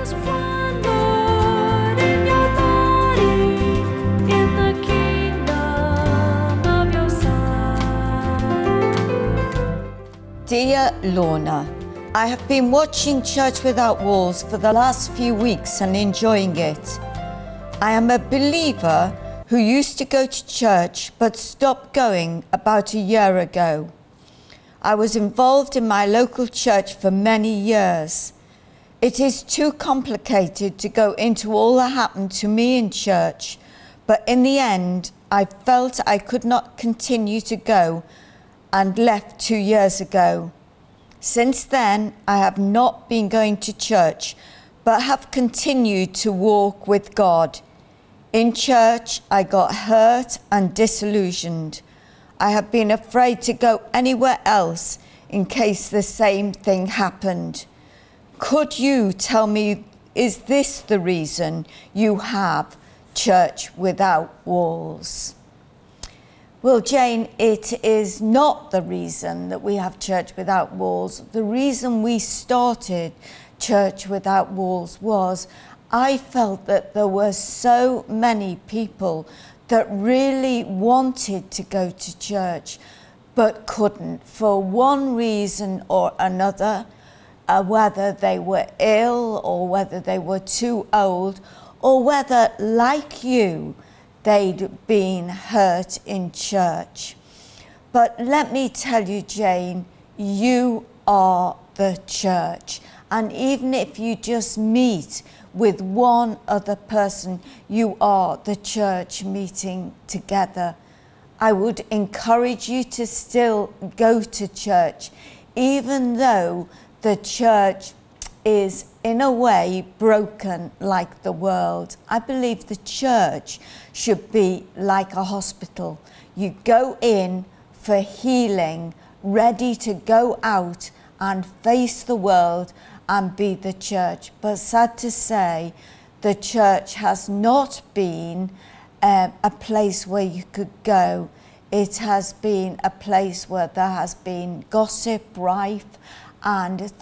Just one Lord in your body, in the kingdom of your Son. Dear Lorna, I have been watching Church Without Walls for the last few weeks and enjoying it. I am a believer who used to go to church but stopped going about a year ago. I was involved in my local church for many years. It is too complicated to go into all that happened to me in church, but in the end, I felt I could not continue to go and left 2 years ago. Since then, I have not been going to church, but have continued to walk with God. In church, I got hurt and disillusioned. I have been afraid to go anywhere else in case the same thing happened. Could you tell me, is this the reason you have Church Without Walls? Well, Jane, it is not the reason that we have Church Without Walls. The reason we started Church Without Walls was I felt that there were so many people that really wanted to go to church but couldn't for one reason or another, whether they were ill or whether they were too old or whether, like you, they'd been hurt in church. But let me tell you, Jane, you are the church. And even if you just meet with one other person, you are the church meeting together. I would encourage you to still go to church, even though the church is in a way broken like the world. I believe the church should be like a hospital. You go in for healing, ready to go out and face the world and be the church. But sad to say, the church has not been a place where you could go. It has been a place where there has been gossip, rife, and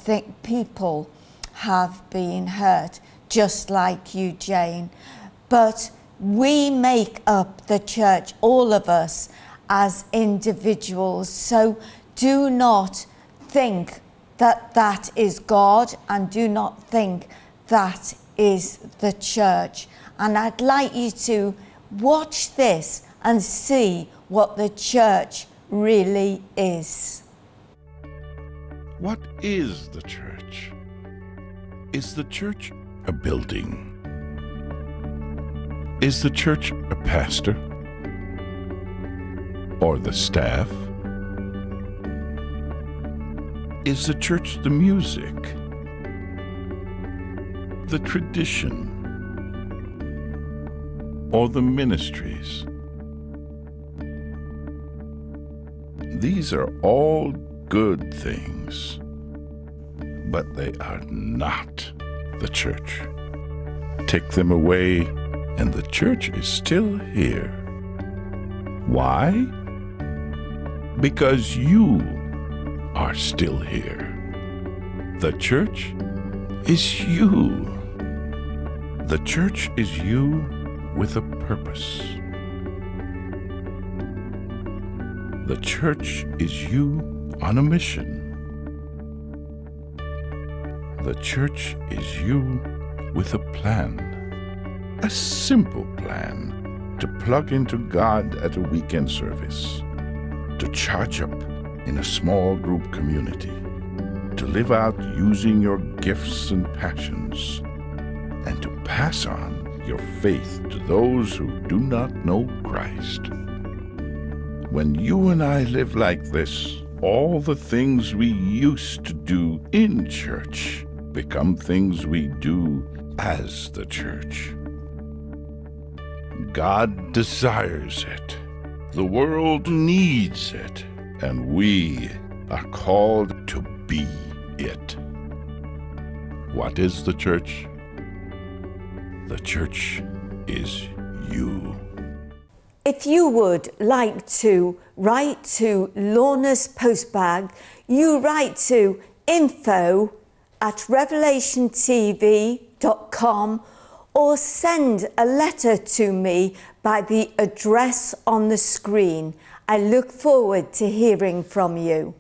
people have been hurt, just like you, Jane. But we make up the church, all of us, as individuals. So do not think that that is God, and do not think that is the church. And I'd like you to watch this and see what the church really is. What is the church? Is the church a building? Is the church a pastor? Or the staff? Is the church the music? The tradition? Or the ministries? These are all good things, but they are not the church. Take them away, and the church is still here. Why? Because you are still here. The church is you. The church is you with a purpose. The church is you on a mission. The church is you with a plan. A simple plan to plug into God at a weekend service, to charge up in a small group community, to live out using your gifts and passions, and to pass on your faith to those who do not know Christ. When you and I live like this, all the things we used to do in church become things we do as the church. God desires it. The world needs it. And we are called to be it. What is the church? The church is you. If you would like to write to Lorna's postbag, you write to info@revelationtv.com. www.lifeonthemove.com or send a letter to me by the address on the screen. I look forward to hearing from you.